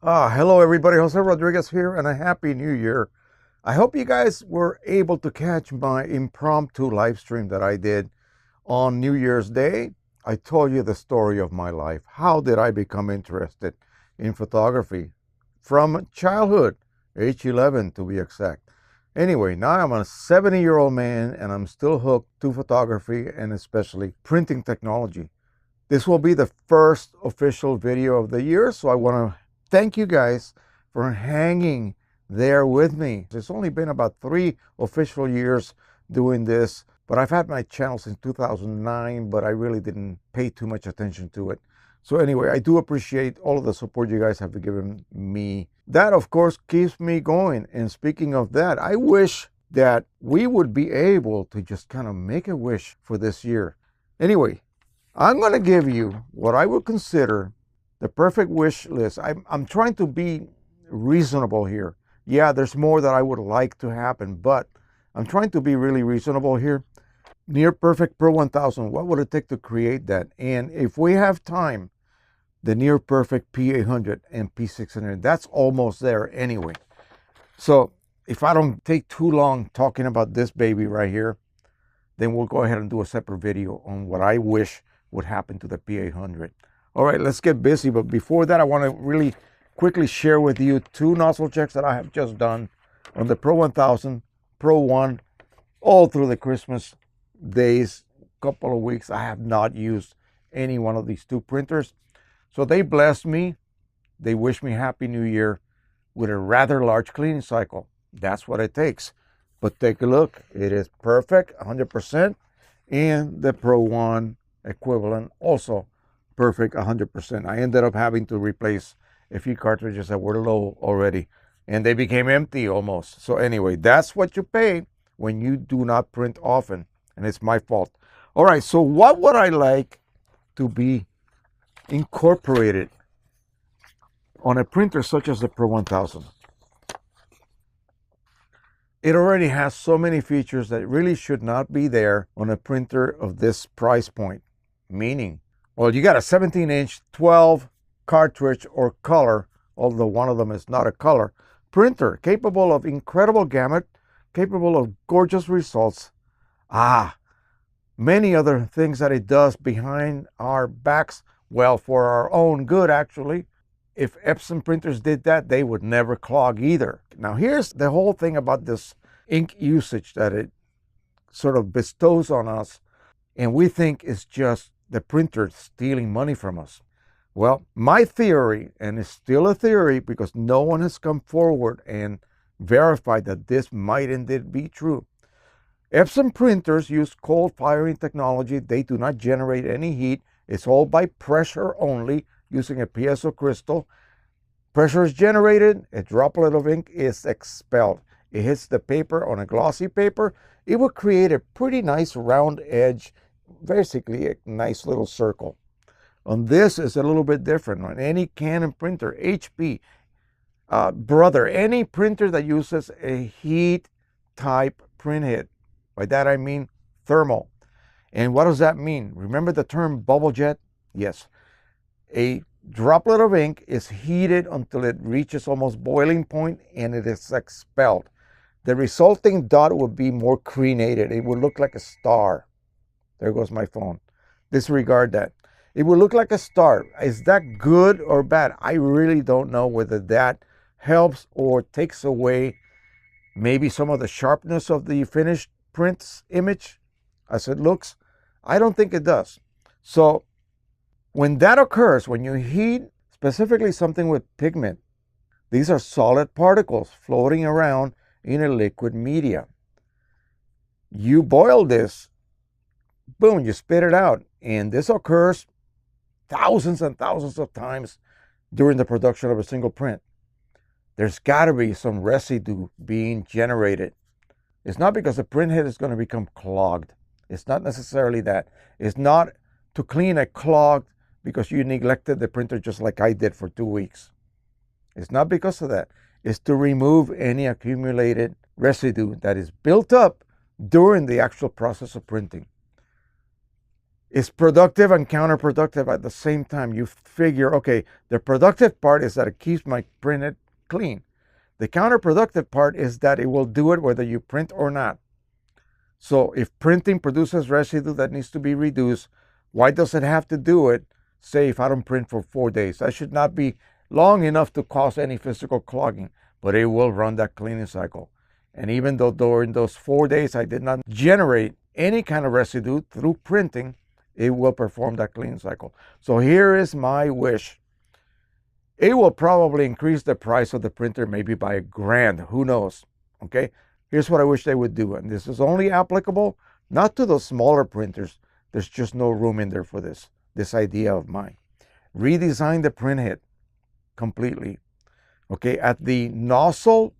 Hello everybody, Jose Rodriguez here, and a happy new year. I hope you guys were able to catch my impromptu live stream that I did on New Year's Day. I told you the story of my life. How did I become interested in photography? From childhood, age 11 to be exact. Anyway, now I'm a 70-year-old man and I'm still hooked to photography and especially printing technology. This will be the first official video of the year, so I want to thank you guys for hanging there with me. It's only been about 3 official years doing this, but I've had my channel since 2009, but I really didn't pay too much attention to it. So anyway, I do appreciate all of the support you guys have given me. That, of course, keeps me going. And speaking of that, I wish that we would be able to just kind of make a wish for this year. Anyway, I'm going to give you what I would consider the perfect wish list. I'm trying to be reasonable here. Yeah, there's more that I would like to happen, but I'm trying to be really reasonable here. Near perfect Pro-1000, what would it take to create that? And if we have time, the near perfect P800 and P600, that's almost there anyway. So if I don't take too long talking about this baby right here, then we'll go ahead and do a separate video on what I wish would happen to the P800. All right, let's get busy. But before that, I want to really quickly share with you 2 nozzle checks that I have just done on the Pro-1000, Pro-1, all through the Christmas days, couple of weeks. I have not used any one of these 2 printers. So they blessed me. They wish me Happy New Year with a rather large cleaning cycle. That's what it takes. But take a look. It is perfect, 100%. And the Pro-1 equivalent also perfect, 100%. I ended up having to replace a few cartridges that were low already, and they became empty almost. So anyway, that's what you pay when you do not print often, and it's my fault. All right, so what would I like to be incorporated on a printer such as the Pro-1000? It already has so many features that really should not be there on a printer of this price point. Meaning, well, you got a 17-inch 12 cartridge or color, although one of them is not a color, printer capable of incredible gamut, capable of gorgeous results. Many other things that it does behind our backs, well, for our own good, actually. If Epson printers did that, they would never clog either. Now, here's the whole thing about this ink usage that it sort of bestows on us, and we think it's just the printer stealing money from us. Well, my theory, and it's still a theory because no one has come forward and verified that this might indeed be true. Epson printers use cold firing technology. They do not generate any heat. It's all by pressure only, using a piezo crystal. Pressure is generated, a droplet of ink is expelled. It hits the paper on a glossy paper. It will create a pretty nice round edge, basically a nice little circle. On this is a little bit different. On any Canon printer, HP, Brother, any printer that uses a heat type printhead. By that I mean thermal. And what does that mean? Remember the term bubble jet? Yes. A droplet of ink is heated until it reaches almost boiling point and it is expelled. The resulting dot would be more crenated. It would look like a star. There goes my phone. Disregard that. It would look like a star. Is that good or bad? I really don't know whether that helps or takes away maybe some of the sharpness of the finished print's image as it looks. I don't think it does. So when that occurs, when you heat specifically something with pigment, these are solid particles floating around in a liquid media. You boil this, boom, you spit it out. And this occurs thousands and thousands of times during the production of a single print. There's got to be some residue being generated. It's not because the printhead is going to become clogged. It's not necessarily that. It's not to clean a clog because you neglected the printer just like I did for 2 weeks. It's not because of that. It's to remove any accumulated residue that is built up during the actual process of printing. It's productive and counterproductive at the same time. You figure, okay, the productive part is that it keeps my printhead clean. The counterproductive part is that it will do it whether you print or not. So if printing produces residue that needs to be reduced, why does it have to do it, say, if I don't print for 4 days? That should not be long enough to cause any physical clogging, but it will run that cleaning cycle. And even though during those 4 days I did not generate any kind of residue through printing, it will perform that cleaning cycle. So here is my wish. It will probably increase the price of the printer maybe by $1,000, who knows, okay? Here's what I wish they would do, and this is only applicable not to those smaller printers. There's just no room in there for this idea of mine. Redesign the printhead completely, okay? At the nozzle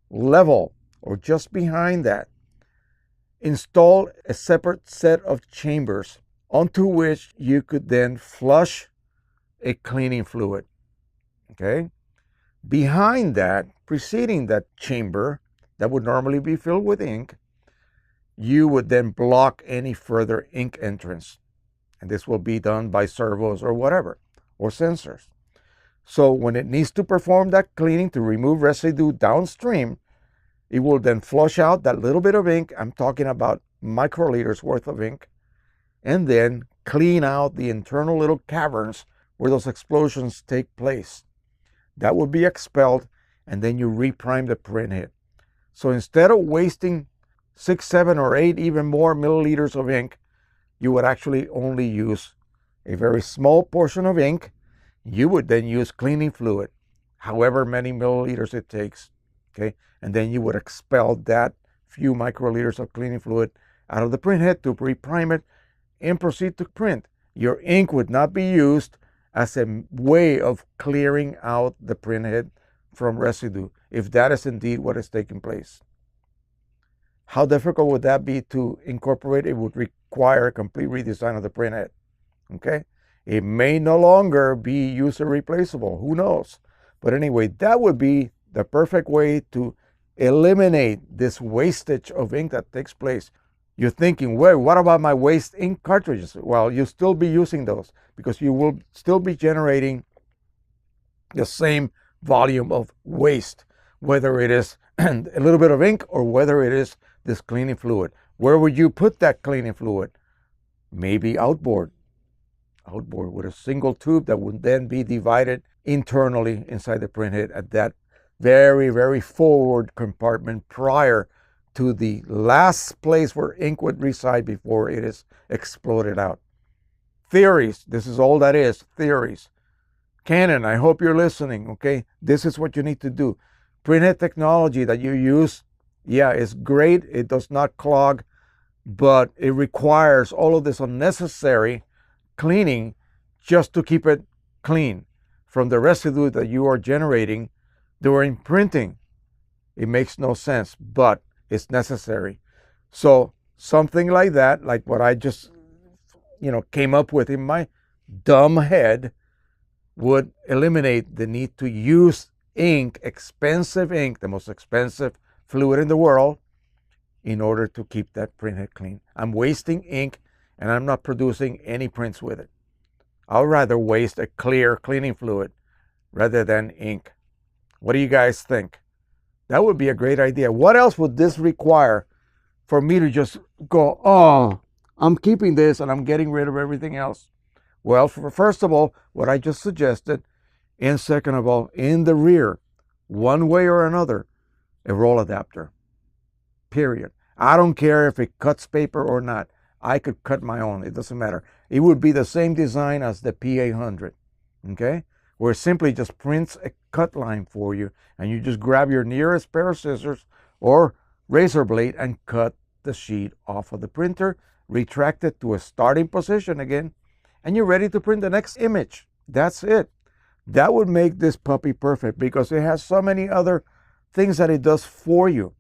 level, or just behind that, install a separate set of chambers onto which you could then flush a cleaning fluid, okay? Behind that, preceding that chamber that would normally be filled with ink, you would then block any further ink entrance. And this will be done by servos or whatever, or sensors. So when it needs to perform that cleaning to remove residue downstream, it will then flush out that little bit of ink. I'm talking about microliters worth of ink, and then clean out the internal little caverns where those explosions take place. That will be expelled, and then you reprime the printhead. So instead of wasting 6, 7, or 8, even more milliliters of ink, you would actually only use a very small portion of ink. You would then use cleaning fluid, however many milliliters it takes, okay? And then you would expel that few microliters of cleaning fluid out of the printhead to reprime it and proceed to print. Your ink would not be used as a way of clearing out the printhead from residue, if that is indeed what is taking place. How difficult would that be to incorporate? It would require a complete redesign of the printhead, okay? It may no longer be user replaceable, who knows? But anyway, that would be the perfect way to eliminate this wastage of ink that takes place. You're thinking, wait, what about my waste ink cartridges? Well, you'll still be using those because you will still be generating the same volume of waste, whether it is a little bit of ink or whether it is this cleaning fluid. Where would you put that cleaning fluid? Maybe outboard with a single tube that would then be divided internally inside the printhead at that very, very forward compartment prior to the last place where ink would reside before it is exploded out. Theories, this is all that is, theories. Canon, I hope you're listening, okay? This is what you need to do. Printhead technology that you use, yeah, it's great. It does not clog, but it requires all of this unnecessary cleaning just to keep it clean from the residue that you are generating during printing. It makes no sense, but it's necessary. So something like that, like what I just, came up with in my dumb head, would eliminate the need to use ink, expensive ink, the most expensive fluid in the world, in order to keep that printhead clean. I'm wasting ink and I'm not producing any prints with it. I'll rather waste a clear cleaning fluid rather than ink. What do you guys think? That would be a great idea. What else would this require for me to just go, oh, I'm keeping this and I'm getting rid of everything else? Well, first of all, what I just suggested, and second of all, in the rear, one way or another, a roll adapter, period. I don't care if it cuts paper or not. I could cut my own. It doesn't matter. It would be the same design as the P800, okay? Where it simply just prints a cut line for you, and you just grab your nearest pair of scissors or razor blade and cut the sheet off of the printer, retract it to a starting position again, and you're ready to print the next image. That's it. That would make this puppy perfect because it has so many other things that it does for you.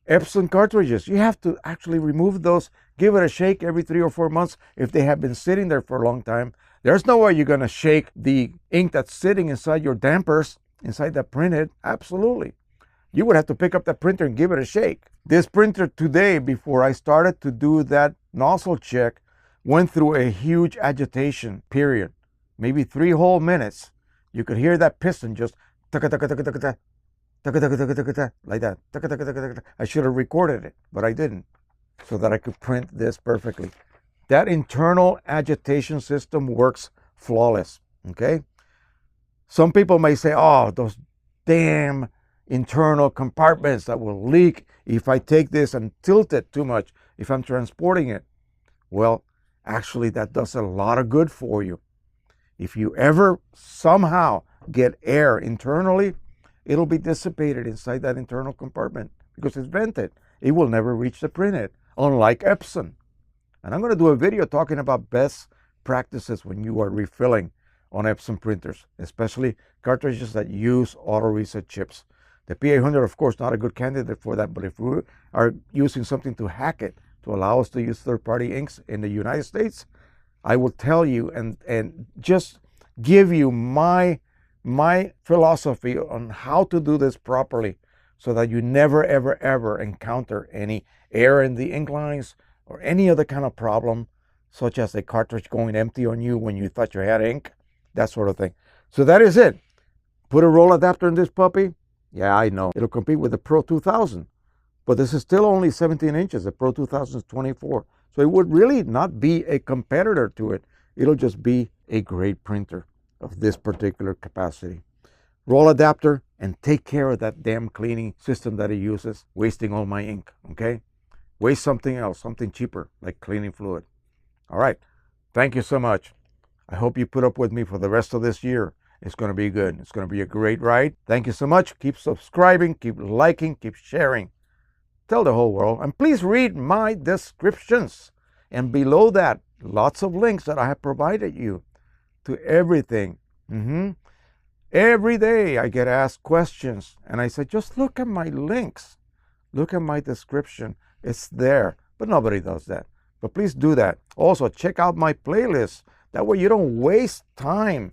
EPSON cartridges, you have to actually remove those, give it a shake every 3 or 4 months if they have been sitting there for a long time. There's no way you're going to shake the ink that's sitting inside your dampers, inside that printhead. Absolutely. You would have to pick up that printer and give it a shake. This printer today, before I started to do that nozzle check, went through a huge agitation period, maybe 3 whole minutes. You could hear that piston just like that. I should have recorded it, but I didn't, so that I could print this perfectly. That internal agitation system works flawless, okay? Some people may say, oh, those damn internal compartments that will leak if I take this and tilt it too much, if I'm transporting it. Well, actually, that does a lot of good for you. If you ever somehow get air internally, it'll be dissipated inside that internal compartment because it's vented. It will never reach the printhead, unlike EPSON. And I'm going to do a video talking about best practices when you are refilling on EPSON printers, especially cartridges that use auto reset chips. The P800, of course, not a good candidate for that, but if we are using something to hack it to allow us to use third-party inks in the United States, I will tell you and just give you my philosophy on how to do this properly so that you never, ever, ever encounter any air in the ink lines or any other kind of problem, such as a cartridge going empty on you when you thought you had ink, that sort of thing. So that is it. Put a roll adapter in this puppy. Yeah, I know. It'll compete with the Pro-2000. But this is still only 17 inches. The Pro-2000 is 24. So it would really not be a competitor to it. It'll just be a great printer of this particular capacity. Roll adapter and take care of that damn cleaning system that it uses, wasting all my ink, okay? Waste something else, something cheaper, like cleaning fluid. All right. Thank you so much. I hope you put up with me for the rest of this year. It's going to be good. It's going to be a great ride. Thank you so much. Keep subscribing, keep liking, keep sharing. Tell the whole world. And please read my descriptions. And below that, lots of links that I have provided you to everything. Every day I get asked questions. And I say, just look at my links. Look at my description. It's there. But nobody does that. But please do that. Also, check out my playlist. That way you don't waste time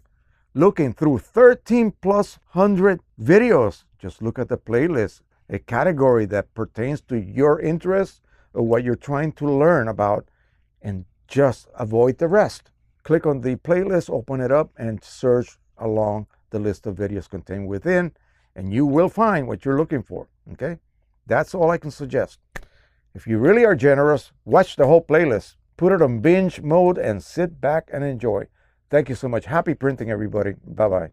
looking through 1,300+ videos. Just look at the playlist, a category that pertains to your interests or what you're trying to learn about, and just avoid the rest. Click on the playlist, open it up, and search along the list of videos contained within, and you will find what you're looking for, okay? That's all I can suggest. If you really are generous, watch the whole playlist, put it on binge mode, and sit back and enjoy. Thank you so much. Happy printing, everybody. Bye-bye.